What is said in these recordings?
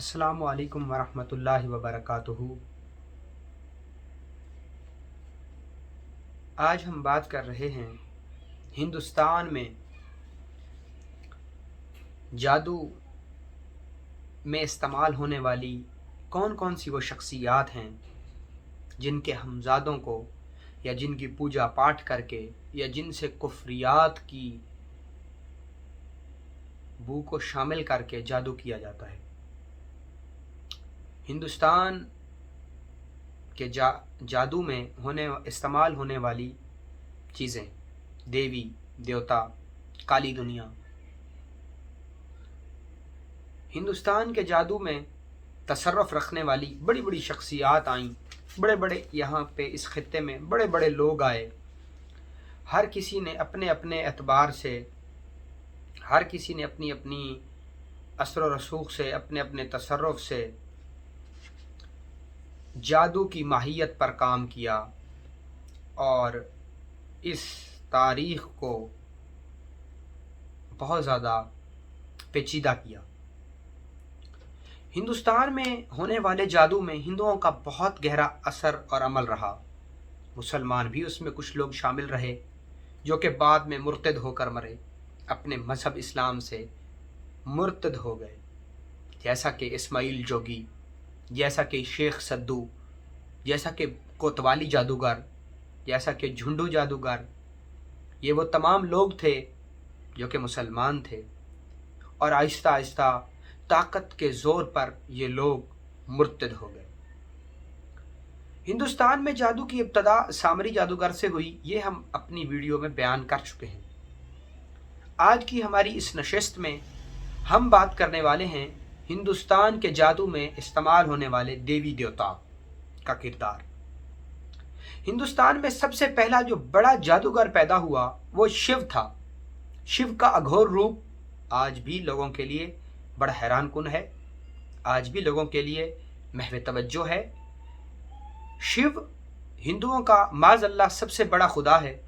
अस्सलामु अलैकुम वरहमतुल्लाहि वबरकातुहू। आज हम बात कर रहे हैं हिंदुस्तान में जादू में इस्तेमाल होने वाली कौन कौन सी वो शख्सियात हैं जिनके हमजादों को या जिनकी पूजा पाठ करके या जिनसे कुफ्रियात की बू को शामिल करके जादू किया जाता है। हिंदुस्तान के जादू में इस्तेमाल होने वाली चीज़ें, देवी देवता, काली दुनिया। हिंदुस्तान के जादू में तसर्रुफ़ रखने वाली बड़ी बड़ी शख्सियात आईं, बड़े बड़े यहाँ पे इस खित्ते में बड़े बड़े लोग आए। हर किसी ने अपने अपने एतबार से, हर किसी ने अपनी अपनी असर व रसूख से, अपने अपने तसर्रुफ़ से जादू की माहियत पर काम किया और इस तारीख़ को बहुत ज़्यादा पेचीदा किया। हिंदुस्तान में होने वाले जादू में हिंदुओं का बहुत गहरा असर और अमल रहा। मुसलमान भी उसमें कुछ लोग शामिल रहे जो कि बाद में मुर्तद होकर मरे, अपने मज़हब इस्लाम से मुर्तद हो गए, जैसा कि इस्माइल जोगी, जैसा कि शेख सद्दू, जैसा कि कोतवाली जादूगर, जैसा कि झुंडू जादूगर। ये वो तमाम लोग थे जो कि मुसलमान थे और आहिस्ता आहिस्ता ताकत के ज़ोर पर ये लोग मुर्तद हो गए। हिंदुस्तान में जादू की इब्तदा सामरी जादूगर से हुई, ये हम अपनी वीडियो में बयान कर चुके हैं। आज की हमारी इस नशिस्त में हम बात करने वाले हैं हिंदुस्तान के जादू में इस्तेमाल होने वाले देवी देवता का किरदार। हिंदुस्तान में सबसे पहला जो बड़ा जादूगर पैदा हुआ वो शिव था। शिव का अघोर रूप आज भी लोगों के लिए बड़ा हैरान कुन है, आज भी लोगों के लिए महव तवज्जो है। शिव हिंदुओं का माज़अल्लाह सबसे बड़ा खुदा है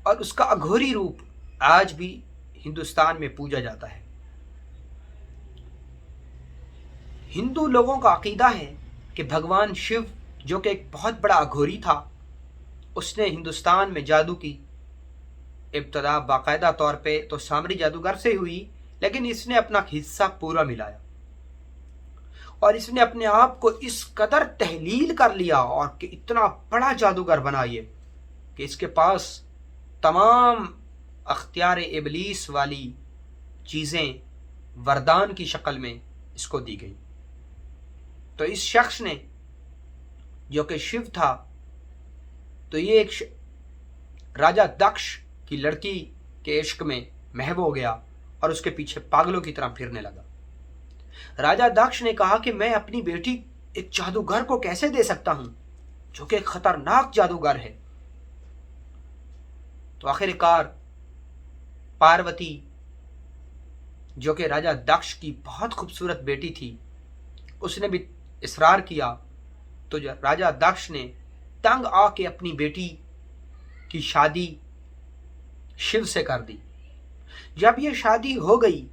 और उसका अघोरी रूप आज भी हिंदुस्तान में पूजा जाता है। हिंदू लोगों का अकीदा है कि भगवान शिव, जो कि एक बहुत बड़ा अघोरी था, उसने हिंदुस्तान में जादू की इब्तदा बाकायदा तौर पे तो सामरी जादूगर से हुई, लेकिन इसने अपना हिस्सा पूरा मिलाया और इसने अपने आप को इस कदर तहलील कर लिया और कि इतना बड़ा जादूगर बना ये कि इसके पास तमाम अख्तियार इबलीस वाली चीज़ें वरदान की शक्ल में इसको दी गई। तो इस शख्स ने, जो कि शिव था, तो ये एक राजा दक्ष की लड़की के इश्क में महव हो गया और उसके पीछे पागलों की तरह फिरने लगा। राजा दक्ष ने कहा कि मैं अपनी बेटी एक जादूगर को कैसे दे सकता हूं जो कि एक खतरनाक जादूगर है। तो आखिरकार पार्वती, जो कि राजा दक्ष की बहुत खूबसूरत बेटी थी, उसने भी इसरार किया। तो राजा दक्ष ने तंग आके अपनी बेटी की शादी शिव से कर दी। जब ये शादी हो गई,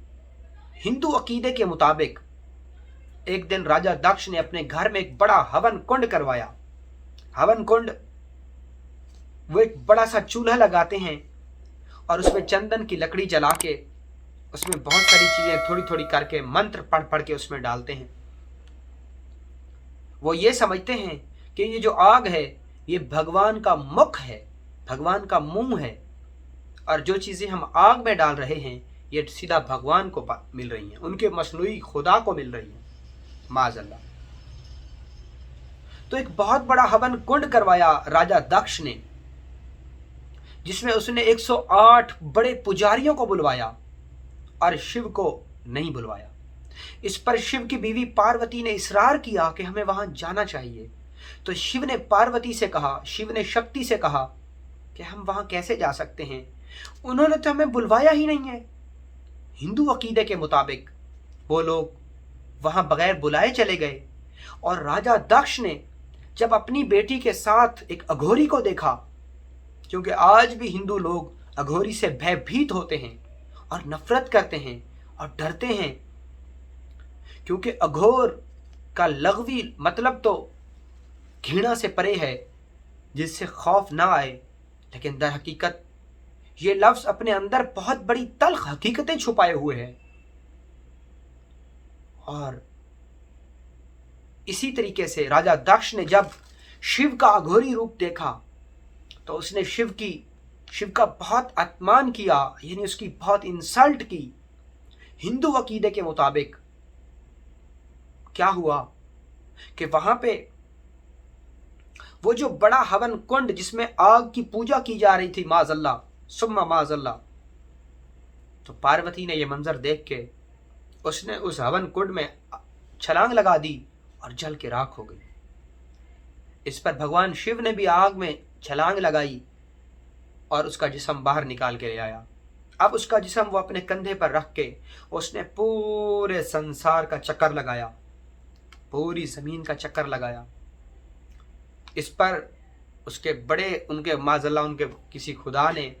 हिंदू अकीदे के मुताबिक एक दिन राजा दक्ष ने अपने घर में एक बड़ा हवन कुंड करवाया। हवन कुंड वो एक बड़ा सा चूल्हा लगाते हैं और उसमें चंदन की लकड़ी जला के उसमें बहुत सारी चीजें थोड़ी थोड़ी करके मंत्र पढ़ पढ़ के उसमें डालते हैं। वो ये समझते हैं कि ये जो आग है ये भगवान का मुख है, भगवान का मुंह है, और जो चीजें हम आग में डाल रहे हैं ये सीधा भगवान को मिल रही हैं, उनके मसनूई खुदा को मिल रही हैं, माज़अल्लाह। तो एक बहुत बड़ा हवन कुंड करवाया राजा दक्ष ने, जिसमें उसने 108 बड़े पुजारियों को बुलवाया और शिव को नहीं बुलवाया। इस पर शिव की बीवी पार्वती ने इसरार किया कि हमें वहां जाना चाहिए। तो शिव ने पार्वती से कहा, शिव ने शक्ति से कहा कि हम वहां कैसे जा सकते हैं, उन्होंने तो हमें बुलवाया ही नहीं है। हिंदू अकीदे के मुताबिक वो लोग वहां बगैर बुलाए चले गए और राजा दक्ष ने जब अपनी बेटी के साथ एक अघोरी को देखा, क्योंकि आज भी हिंदू लोग अघोरी से भयभीत होते हैं और नफरत करते हैं और डरते हैं क्योंकि अघोर का लغवी मतलब तो घृणा से परे है, जिससे खौफ ना आए, लेकिन दर हकीकत ये लफ्ज अपने अंदर बहुत बड़ी तल्ख हकीकतें छुपाए हुए हैं। और इसी तरीके से राजा दक्ष ने जब शिव का अघोरी रूप देखा तो उसने शिव का बहुत अपमान किया, यानी उसकी बहुत इंसल्ट की। हिंदू अकीदे के मुताबिक क्या हुआ कि वहां पे वो जो बड़ा हवन कुंड जिसमें आग की पूजा की जा रही थी, माजल्ला सुम्मा माजल्ला, तो पार्वती ने ये मंजर देख के उसने उस हवन कुंड में छलांग लगा दी और जल के राख हो गई। इस पर भगवान शिव ने भी आग में छलांग लगाई और उसका जिस्म बाहर निकाल के ले आया। अब उसका जिस्म वो अपने कंधे पर रख के उसने पूरे संसार का चक्कर लगाया, पूरी जमीन का चक्कर लगाया। इस पर उसके बड़े उनके माजल्ला उनके किसी खुदा ने,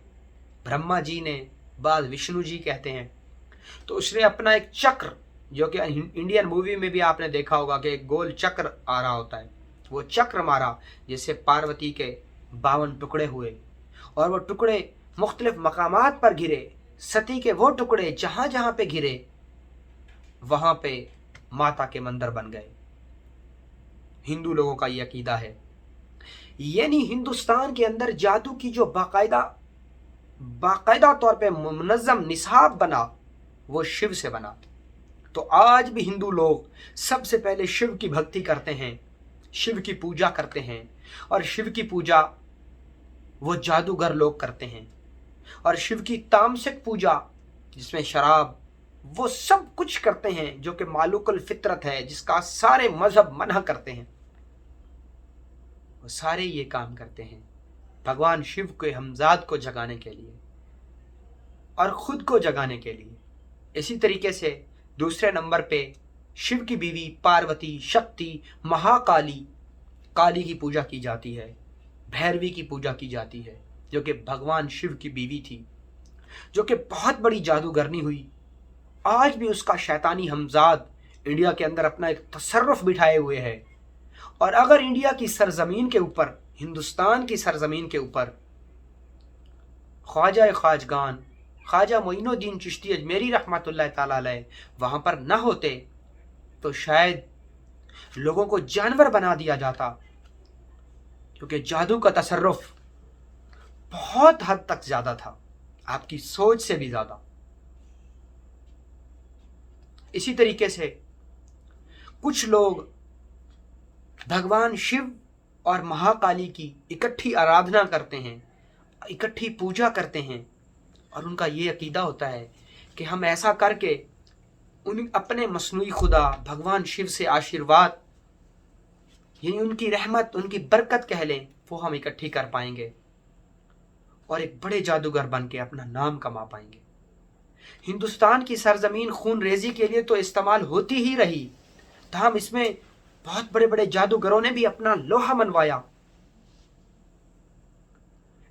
ब्रह्मा जी ने, बाद विष्णु जी कहते हैं, तो उसने अपना एक चक्र, जो कि इंडियन मूवी में भी आपने देखा होगा कि एक गोल चक्र आ रहा होता है, वो चक्र मारा जिससे पार्वती के 52 टुकड़े हुए और वो टुकड़े मुख्तलिफ मकामात पर गिरे। सती के वो टुकड़े जहां जहां पे गिरे वहां पे माता के मंदिर बन गए। हिंदू लोगों का ये अकीदा है। यानी हिंदुस्तान के अंदर जादू की जो बाकायदा तौर पे मुनज़्ज़म निसाब बना वो शिव से बना। तो आज भी हिंदू लोग सबसे पहले शिव की भक्ति करते हैं, शिव की पूजा करते हैं, और शिव की पूजा वो जादूगर लोग करते हैं। और शिव की तामसिक पूजा जिसमें शराब, वो सब कुछ करते हैं जो कि मालूकुल फितरत है, जिसका सारे मजहब मना करते हैं। वो सारे ये काम करते हैं भगवान शिव के हमजाद को जगाने के लिए और खुद को जगाने के लिए। इसी तरीके से दूसरे नंबर पे शिव की बीवी पार्वती, शक्ति, महाकाली, काली की पूजा की जाती है, भैरवी की पूजा की जाती है, जो कि भगवान शिव की बीवी थी, जो कि बहुत बड़ी जादूगरनी हुई। आज भी उसका शैतानी हमजाद इंडिया के अंदर अपना एक तसर्रुफ बिठाए हुए है। और अगर इंडिया की सरजमीन के ऊपर, हिंदुस्तान की सरजमीन के ऊपर ख्वाजा ख्वाजगान ख्वाजा मोइनुद्दीन चिश्ती अजमेरी रहमतुल्लाह ताला अलैह वहां पर न होते तो शायद लोगों को जानवर बना दिया जाता, क्योंकि जादू का तसर्रुफ बहुत हद तक ज्यादा था, आपकी सोच से भी ज्यादा। इसी तरीके से कुछ लोग भगवान शिव और महाकाली की इकट्ठी आराधना करते हैं, इकट्ठी पूजा करते हैं, और उनका ये अकीदा होता है कि हम ऐसा करके उन अपने मसनूई खुदा भगवान शिव से आशीर्वाद, यानी उनकी रहमत, उनकी बरकत कह लें, वो हम इकट्ठी कर पाएंगे और एक बड़े जादूगर बन के अपना नाम कमा पाएंगे। हिंदुस्तान की सरजमीन खून रेजी के लिए तो इस्तेमाल होती ही रही, तमाम इसमें बहुत बड़े बड़े जादूगरों ने भी अपना लोहा मनवाया।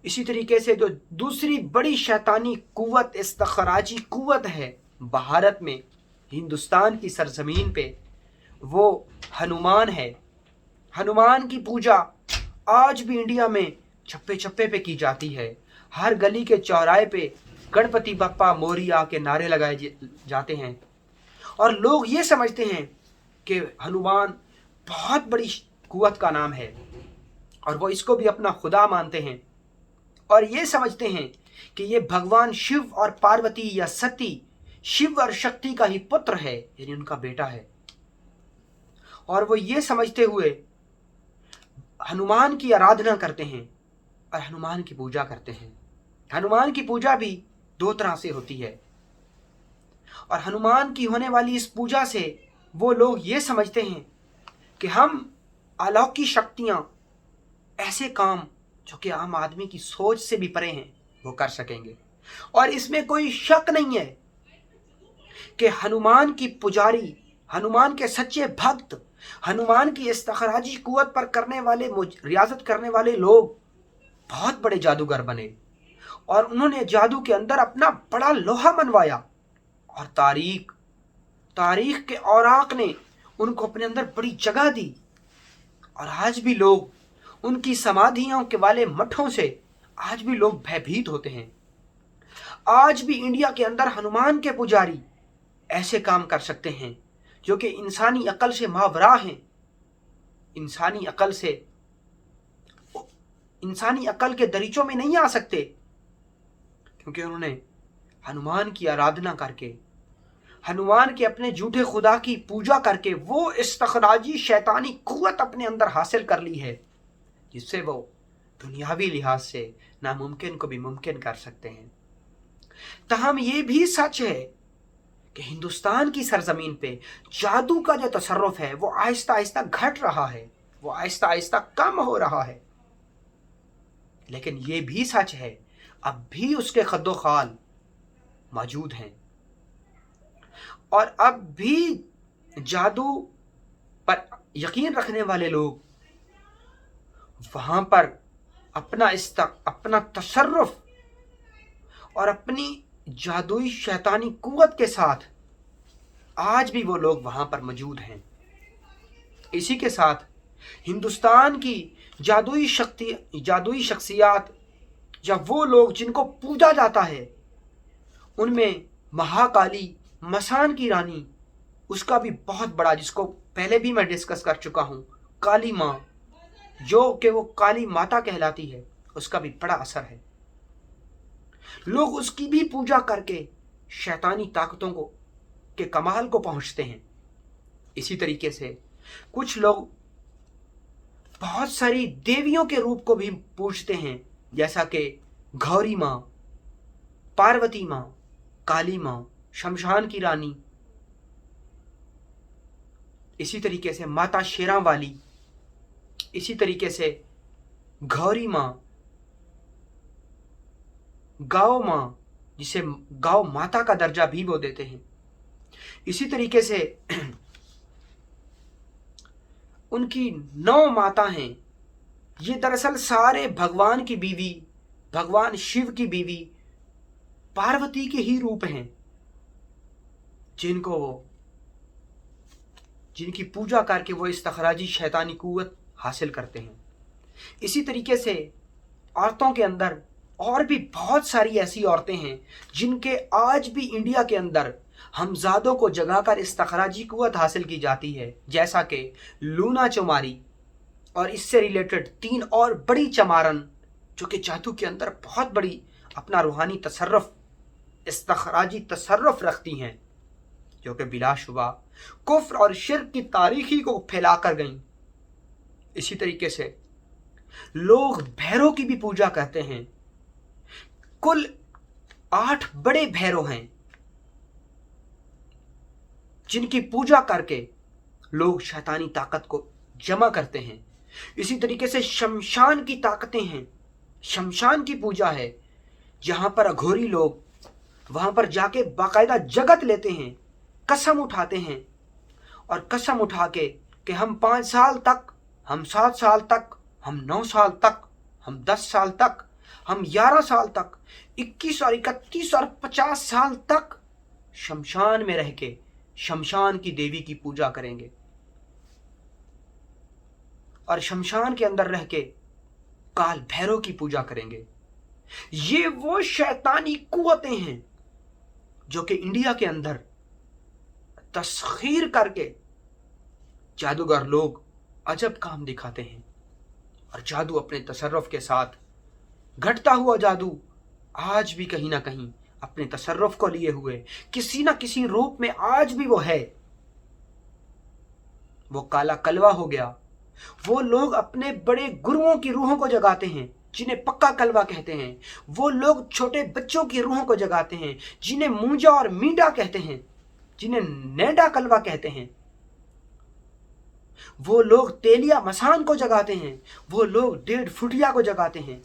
इसी तरीके से जो दूसरी बड़ी शैतानी कुव्वत, इस्तखराजी कुव्वत है भारत में, हिंदुस्तान की सरजमीन पे, वो हनुमान है। हनुमान की पूजा आज भी इंडिया में छप्पे छप्पे पे की जाती है। हर गली के चौराहे पे गणपति बप्पा मोरिया के नारे लगाए जाते हैं और लोग ये समझते हैं कि हनुमान बहुत बड़ी कुव्वत का नाम है और वो इसको भी अपना खुदा मानते हैं और ये समझते हैं कि ये भगवान शिव और पार्वती या सती, शिव और शक्ति का ही पुत्र है, यानी उनका बेटा है। और वो ये समझते हुए हनुमान की आराधना करते हैं और हनुमान की पूजा करते हैं। हनुमान की पूजा भी 2 तरह से होती है और हनुमान की होने वाली इस पूजा से वो लोग ये समझते हैं कि हम अलौकिक शक्तियां, ऐसे काम जो कि आम आदमी की सोच से भी परे हैं, वो कर सकेंगे। और इसमें कोई शक नहीं है कि हनुमान की पुजारी, हनुमान के सच्चे भक्त, हनुमान की इस्तखराजी कुव्वत पर करने वाले, रियाजत करने वाले लोग बहुत बड़े जादूगर बने और उन्होंने जादू के अंदर अपना बड़ा लोहा मनवाया और तारीख तारीख के औराक ने उनको अपने अंदर बड़ी जगह दी, और आज भी लोग उनकी समाधियों के वाले मठों से आज भी लोग भयभीत होते हैं। आज भी इंडिया के अंदर हनुमान के पुजारी ऐसे काम कर सकते हैं जो कि इंसानी अकल से मावरा हैं, इंसानी अकल के दरीचों में नहीं आ सकते, क्योंकि उन्होंने हनुमान की आराधना करके, हनुमान के अपने झूठे खुदा की पूजा करके वो इस्तखराजी शैतानी कुव्वत अपने अंदर हासिल कर ली है, जिससे वो दुनियावी लिहाज से नामुमकिन को भी मुमकिन कर सकते हैं। तहम ये भी सच है कि हिंदुस्तान की सरजमीन पे जादू का जो तसर्रुफ है वो आहिस्ता आहिस्ता घट रहा है, वो आहिस्ता आहिस्ता कम हो रहा है। लेकिन ये भी सच है अब भी उसके खद्दो खाल मौजूद हैं, और अब भी जादू पर यकीन रखने वाले लोग वहां पर अपना तसर्रुफ और अपनी जादुई शैतानी कुव्वत के साथ आज भी वो लोग वहां पर मौजूद हैं। इसी के साथ हिंदुस्तान की जादुई शख्सियात या वो लोग जिनको पूजा जाता है, उनमें महाकाली, मसान की रानी, उसका भी बहुत बड़ा, जिसको पहले भी मैं डिस्कस कर चुका हूं, काली माँ जो कि वो काली माता कहलाती है, उसका भी बड़ा असर है। लोग उसकी भी पूजा करके शैतानी ताकतों को के कमाल को पहुंचते हैं। इसी तरीके से कुछ लोग बहुत सारी देवियों के रूप को भी पूजते हैं, जैसा कि गौरी माँ, पार्वती माँ, काली माँ, शमशान की रानी, इसी तरीके से माता शेरा वाली, इसी तरीके से गौरी माँ, गाँव माँ, जिसे गाँव माता का दर्जा भी वो देते हैं। इसी तरीके से उनकी 9 माता हैं। ये दरअसल सारे भगवान की बीवी, भगवान शिव की बीवी पार्वती के ही रूप हैं, जिनकी पूजा करके वो इस्तखराजी शैतानी कुव्वत हासिल करते हैं। इसी तरीके से औरतों के अंदर और भी बहुत सारी ऐसी औरतें हैं जिनके आज भी इंडिया के अंदर हमजादों को जगाकर इस्तखराजी कुव्वत हासिल की जाती है, जैसा कि लूना चमारी और इससे रिलेटेड 3 और बड़ी चमारन जो कि जादू के अंदर बहुत बड़ी अपना रूहानी तसर्रुफ, इस्तखराजी तसर्रुफ रखती हैं, जो कि बिलाशुबा कुफ्र और शिर्क की तारीखी को फैलाकर गईं। इसी तरीके से लोग भैरव की भी पूजा करते हैं। कुल 8 बड़े भैरव हैं जिनकी पूजा करके लोग शैतानी ताकत को जमा करते हैं। इसी तरीके से शमशान की ताकतें हैं, शमशान की पूजा है, जहां पर अघोरी लोग वहां पर जाके बाकायदा जगत लेते हैं, कसम उठाते हैं, और कसम उठा के कि हम 5 साल तक, हम 7 साल तक, हम 9 साल तक, हम 10 साल तक, हम 11 साल तक, 21 और 31 और 50 साल तक शमशान में रह के शमशान की देवी की पूजा करेंगे, और शमशान के अंदर रह के काल भैरव की पूजा करेंगे। ये वो शैतानी कुव्वतें हैं जो कि इंडिया के अंदर तस्खीर करके जादूगर लोग अजब काम दिखाते हैं, और जादू अपने तसर्रुफ के साथ घटता हुआ जादू आज भी कहीं ना कहीं अपने तसर्रुफ को लिए हुए किसी ना किसी रूप में आज भी वो है। वो काला कलवा हो गया। वो लोग अपने बड़े गुरुओं की रूहों को जगाते हैं, जिन्हें पक्का कलवा कहते हैं। वो लोग छोटे बच्चों की रूहों को जगाते हैं, जिन्हें मूंजा और मींडा कहते हैं, जिन्हें नेडा कलवा कहते हैं। वो लोग तेलिया मसान को जगाते हैं, वो लोग 1.5 फुटिया को जगाते हैं,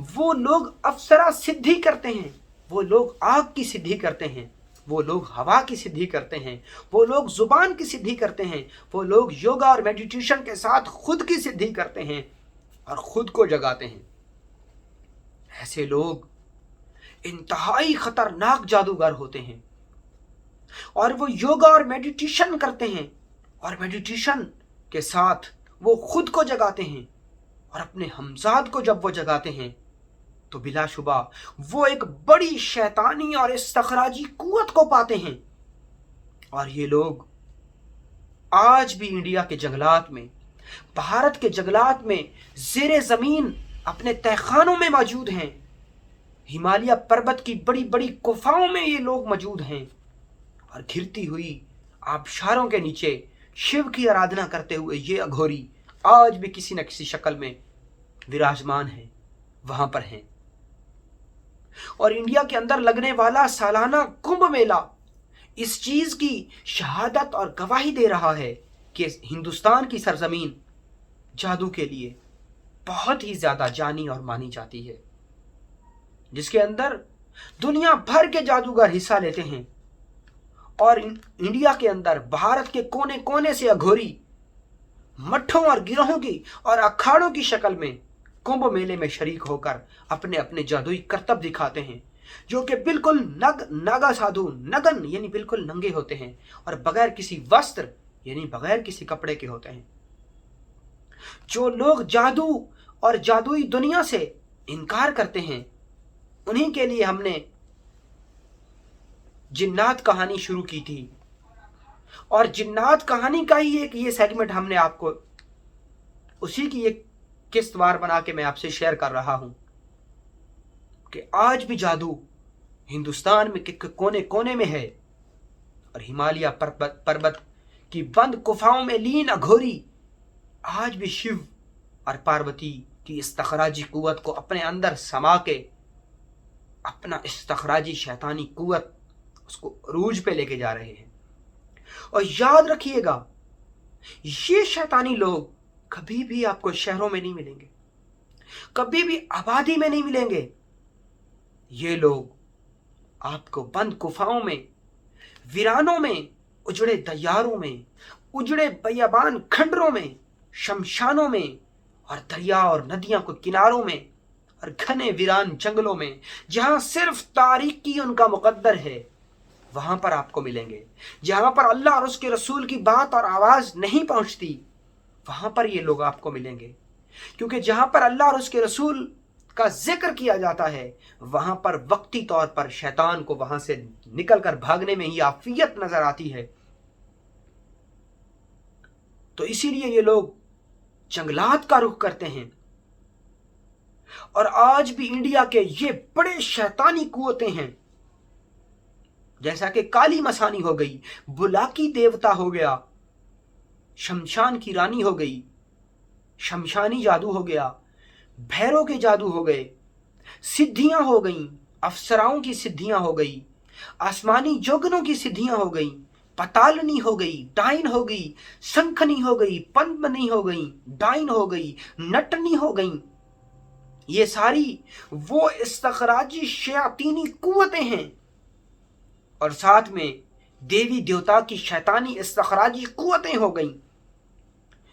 वो लोग अप्सरा सिद्धि करते हैं, वो लोग आग की सिद्धि करते हैं, वो लोग हवा की सिद्धि करते हैं, वो लोग जुबान की सिद्धि करते हैं, वो लोग योगा और मेडिटेशन के साथ खुद की सिद्धि करते हैं और खुद को जगाते हैं। ऐसे लोग इंतहाई खतरनाक जादूगर होते हैं। और वो योगा और मेडिटेशन करते हैं, और मेडिटेशन के साथ वो खुद को जगाते हैं, और अपने हमजाद को जब वो जगाते हैं तो बिलाशुबा वो एक बड़ी शैतानी और इस्तखराजी कुव्वत को पाते हैं। और ये लोग आज भी इंडिया के जंगलात में, भारत के जंगलात में ज़ेरे ज़मीन अपने तहखानों में मौजूद हैं। हिमालय पर्वत की बड़ी बड़ी गुफाओं में ये लोग मौजूद हैं, और घिरती हुई आबशारों के नीचे शिव की आराधना करते हुए ये अघोरी आज भी किसी न किसी शक्ल में विराजमान हैं, वहां पर हैं। और इंडिया के अंदर लगने वाला सालाना कुंभ मेला इस चीज की शहादत और गवाही दे रहा है कि हिंदुस्तान की सरजमीन जादू के लिए बहुत ही ज्यादा जानी और मानी जाती है, जिसके अंदर दुनिया भर के जादूगर हिस्सा लेते हैं। और इंडिया के अंदर भारत के कोने कोने से अघोरी मठों और गिरोहों की और अखाड़ों की शक्ल में कुंभ मेले में शरीक होकर अपने अपने जादुई करतब दिखाते हैं, जो कि बिल्कुल नागा साधु, नगन यानी बिल्कुल नंगे होते हैं, और बगैर किसी वस्त्र यानी बगैर किसी कपड़े के होते हैं। जो लोग जादू और जादुई दुनिया से इनकार करते हैं, उन्हीं के लिए हमने जिन्नात कहानी शुरू की थी, और जिन्नात कहानी का ही एक ये सेगमेंट हमने आपको उसी की एक किस्तवार बना के मैं आपसे शेयर कर रहा हूं कि आज भी जादू हिंदुस्तान में कोने कोने में है, और हिमालय पर्वत की बंद गुफाओं में लीन अघोरी आज भी शिव और पार्वती की इस्तखराजी कुव्वत को अपने अंदर समा के अपना इस्तखराजी शैतानी कुव्वत उसको अरूज पे लेके जा रहे हैं। और याद रखिएगा, ये शैतानी लोग कभी भी आपको शहरों में नहीं मिलेंगे, कभी भी आबादी में नहीं मिलेंगे। ये लोग आपको बंद गुफाओं में, वीरानों में, उजड़े दरियारों में, उजड़े बयाबान खंडरों में, शमशानों में, और दरिया और नदियां के किनारों में, और घने वीरान जंगलों में, जहां सिर्फ तारीकी उनका मुकद्दर है, वहां पर आपको मिलेंगे। जहां पर अल्लाह और उसके रसूल की बात और आवाज नहीं पहुंचती, वहां पर ये लोग आपको मिलेंगे। क्योंकि जहां पर अल्लाह और उसके रसूल का जिक्र किया जाता है, वहां पर वक्ती तौर पर शैतान को वहां से निकलकर भागने में ही आफियत नजर आती है। तो इसीलिए ये लोग जंगलात का रुख करते हैं। और आज भी इंडिया के ये बड़े शैतानी कुव्वतें हैं, जैसा कि काली मसानी हो गई, बुलाकी देवता हो गया, शमशान की रानी हो गई, शमशानी जादू हो गया, भैरव के जादू हो गए, सिद्धियां हो गई, अफसराओं की सिद्धियां हो गई, आसमानी जोगनों की सिद्धियां हो गई, पतालनी हो गई, डाइन हो गई, शंखनी हो गई, पद्मनी हो गई, डाइन हो गई, नटनी हो गई। ये सारी वो इस्तखराजी शयातीनी कुव्वतें हैं, और साथ में देवी देवता की शैतानी इस्तखराजी कुव्वतें हो गई,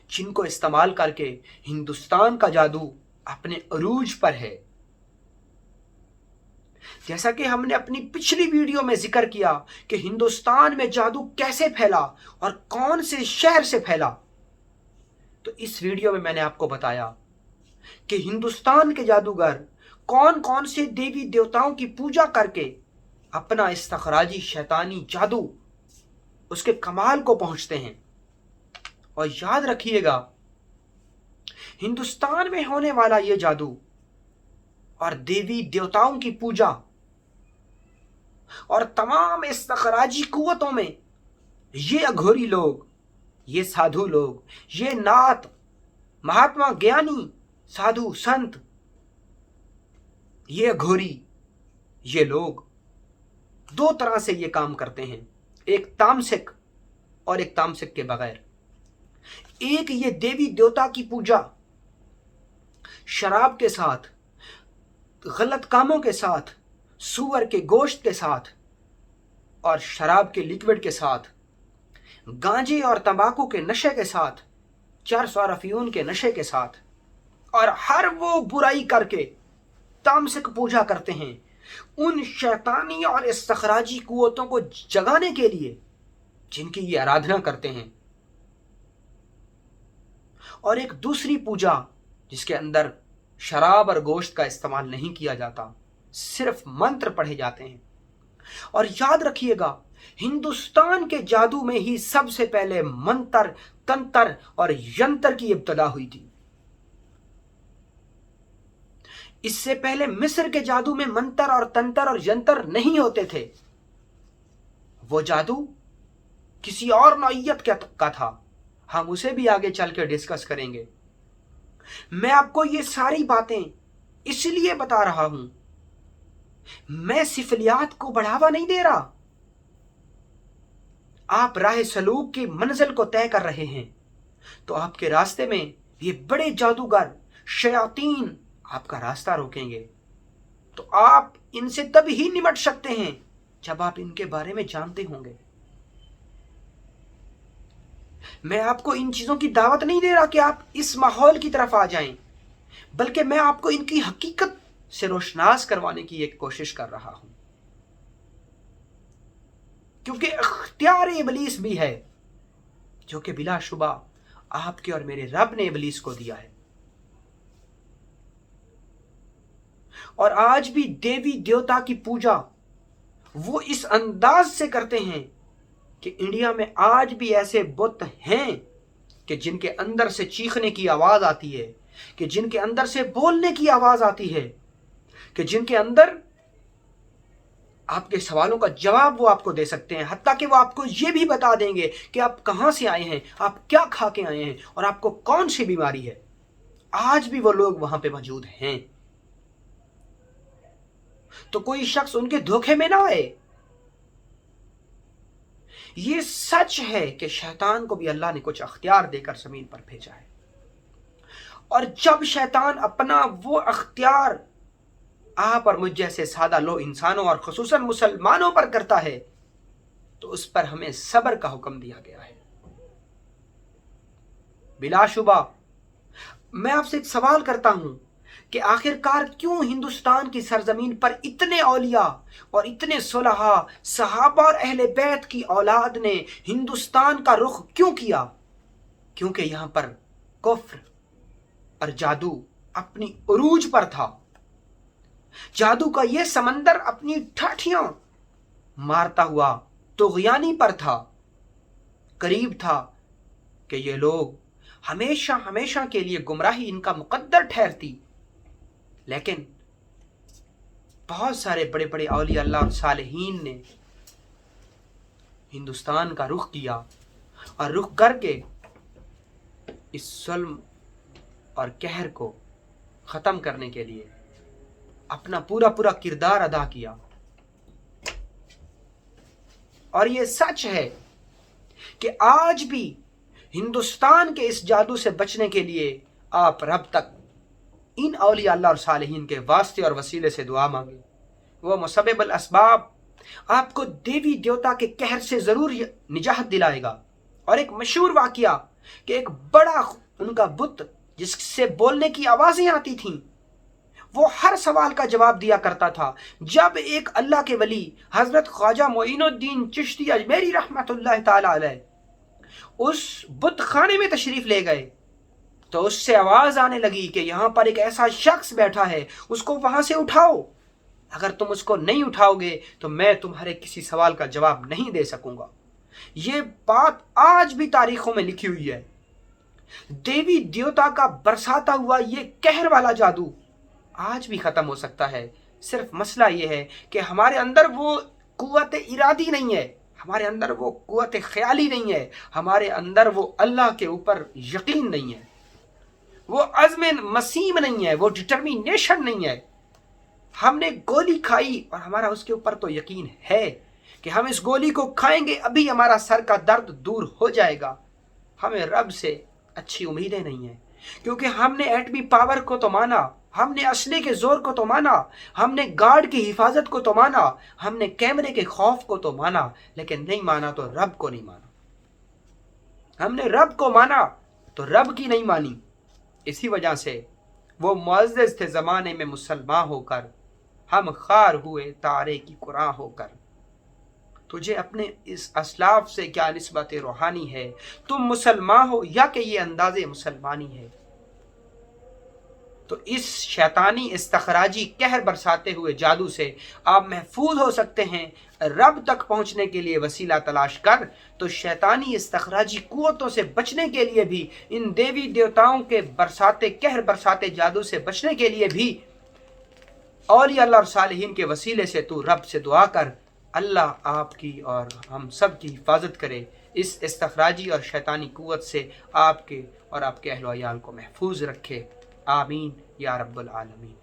जिनको इस्तेमाल करके हिंदुस्तान का जादू अपने अरूज पर है। जैसा कि हमने अपनी पिछली वीडियो में जिक्र किया कि हिंदुस्तान में जादू कैसे फैला और कौन से शहर से फैला, तो इस वीडियो में मैंने आपको बताया कि हिंदुस्तान के जादूगर कौन कौन से देवी देवताओं की पूजा करके अपना इस्तखराजी शैतानी जादू उसके कमाल को पहुंचते हैं। और याद रखिएगा, हिंदुस्तान में होने वाला यह जादू और देवी देवताओं की पूजा और तमाम इस्तखराजी कुव्वतों में ये अघोरी लोग, ये साधु लोग, ये नाथ, महात्मा, ज्ञानी, साधु, संत, ये अघोरी, ये लोग दो तरह से ये काम करते हैं, एक तामसिक और एक तामसिक के बगैर। एक ये देवी देवता की पूजा शराब के साथ, गलत कामों के साथ, सूअर के गोश्त के साथ और शराब के लिक्विड के साथ, गांजे और तंबाकू के नशे के साथ, चरस और अफयून के नशे के साथ, और हर वो बुराई करके तामसिक पूजा करते हैं ان शैतानी और इस्तखराजी कुव्वतों को जगाने के लिए जिनकी ये आराधना करते हैं, और एक दूसरी पूजा जिसके अंदर शराब और गोश्त का इस्तेमाल नहीं किया जाता, सिर्फ मंत्र पढ़े जाते हैं। और याद रखिएगा, हिंदुस्तान के जादू में ही सबसे पहले मंत्र, तंत्र और यंत्र की इब्तदा हुई थी। इससे पहले मिस्र के जादू में मंत्र और तंत्र और यंत्र नहीं होते थे। वो जादू किसी और नौइयत का था। हम उसे भी आगे चल के डिस्कस करेंगे। मैं आपको ये सारी बातें इसलिए बता रहा हूं, मैं सिफलियात को बढ़ावा नहीं दे रहा। आप राह सलूक की मंजिल को तय कर रहे हैं तो आपके रास्ते में ये बड़े जादूगर शयातीन आपका रास्ता रोकेंगे, तो आप इनसे तब ही निमट सकते हैं जब आप इनके बारे में जानते होंगे। मैं आपको इन चीजों की दावत नहीं दे रहा कि आप इस माहौल की तरफ आ जाएं, बल्कि मैं आपको इनकी हकीकत से रोशनास करवाने की एक कोशिश कर रहा हूं, क्योंकि इख्तियार इबलीस भी है जो कि बिलाशुबा आपके और मेरे रब ने इबलीस को दिया है। और आज भी देवी देवता की पूजा वो इस अंदाज से करते हैं कि इंडिया में आज भी ऐसे बुत हैं कि जिनके अंदर से चीखने की आवाज आती है, कि जिनके अंदर से बोलने की आवाज आती है, कि जिनके अंदर आपके सवालों का जवाब वो आपको दे सकते हैं। हत्ता कि वो आपको ये भी बता देंगे कि आप कहां से आए हैं, आप क्या खा के आए हैं और आपको कौन सी बीमारी है। आज भी वो लोग वहां पे मौजूद हैं। तो कोई शख्स उनके धोखे में ना आए। ये सच है कि शैतान को भी अल्लाह ने कुछ अख्तियार देकर जमीन पर भेजा है, और जब शैतान अपना वो अख्तियार आप और मुझ जैसे सादा लो इंसानों और खुसूसन मुसलमानों पर करता है, तो उस पर हमें सब्र का हुक्म दिया गया है। बिलाशुबा मैं आपसे एक सवाल करता हूं कि आखिरकार क्यों हिंदुस्तान की सरजमीन पर इतने औलिया और इतने सुलहा, सहाबा और अहले बैत की औलाद ने हिंदुस्तान का रुख क्यों किया? क्योंकि यहां पर कुफ्र और जादू अपनी उरूज पर था। जादू का यह समंदर अपनी ठाठियां मारता हुआ तुग़यानी पर था। करीब था कि ये लोग हमेशा हमेशा के लिए गुमराही इनका मुकद्दर ठहरती, लेकिन बहुत सारे बड़े बड़े औलिया अल्लाह और सालेहीन ने हिंदुस्तान का रुख किया, और रुख करके इस जुल्म और कहर को ख़त्म करने के लिए अपना पूरा पूरा किरदार अदा किया। और ये सच है कि आज भी हिंदुस्तान के इस जादू से बचने के लिए आप रब तक इन औलिया अल्लाह और सालेहीन के वास्ते और वसीले से दुआ मांगे। वो मुसब्बिबुल अस्बाब आपको देवी देवता के कहर से जरूर निजात दिलाएगा। और एक मशहूर वाकया कि एक बड़ा उनका बुत जिससे बोलने की आवाजें आती थीं, वो हर सवाल का जवाब दिया करता था। जब एक अल्लाह के वली हजरत ख्वाजा मोइनुद्दीन चिश्ती अजमेरी रहमतुल्लाह ताला अलैह उस बुत खाने में तशरीफ ले गए, तो उससे आवाज आने लगी कि यहां पर एक ऐसा शख्स बैठा है, उसको वहां से उठाओ। अगर तुम उसको नहीं उठाओगे तो मैं तुम्हारे किसी सवाल का जवाब नहीं दे सकूंगा। ये बात आज भी तारीखों में लिखी हुई है। देवी देवता का बरसाता हुआ ये कहर वाला जादू आज भी खत्म हो सकता है। सिर्फ मसला ये है कि हमारे अंदर वो कुव्वत इरादी नहीं है, हमारे अंदर वो कुव्वत ख्याली नहीं है, हमारे अंदर वो अल्लाह के ऊपर यकीन नहीं है, वो अज़्म मसीम नहीं है, वो डिटर्मिनेशन नहीं है। हमने गोली खाई और हमारा उसके ऊपर तो यकीन है कि हम इस गोली को खाएंगे, अभी हमारा सर का दर्द दूर हो जाएगा। हमें रब से अच्छी उम्मीदें नहीं है, क्योंकि हमने एटमी पावर को तो माना, हमने असले के जोर को तो माना, हमने गार्ड की हिफाजत को तो माना, हमने कैमरे के खौफ को तो माना, लेकिन नहीं माना तो रब को नहीं माना। हमने रब को माना तो रब की नहीं मानी। इसी वजह से वो मुअज़्ज़ज़ थे ज़माने में मुसलमान होकर, ہم خار ہوئے تارے کی قرآن ہو کر۔ تجھے اپنے اس اسلاف سے کیا نسبت روحانی ہے؟ تم مسلمان ہو یا کہ یہ انداز مسلمانی ہے؟ تو اس شیطانی استخراجی قہر برساتے ہوئے جادو سے آپ محفوظ ہو سکتے ہیں۔ رب تک پہنچنے کے لیے وسیلہ تلاش کر، تو شیطانی استخراجی قوتوں سے بچنے کے لیے بھی، ان دیوی دیوتاؤں کے برساتے قہر برساتے جادو سے بچنے کے لیے بھی اولیاء اللہ اور صالحین کے وسیلے سے تو رب سے دعا کر۔ اللہ آپ کی اور ہم سب کی حفاظت کرے اس استخراجی اور شیطانی قوت سے، آپ کے اور آپ کے اہل و عیال کو محفوظ رکھے۔ آمین یا رب العالمین۔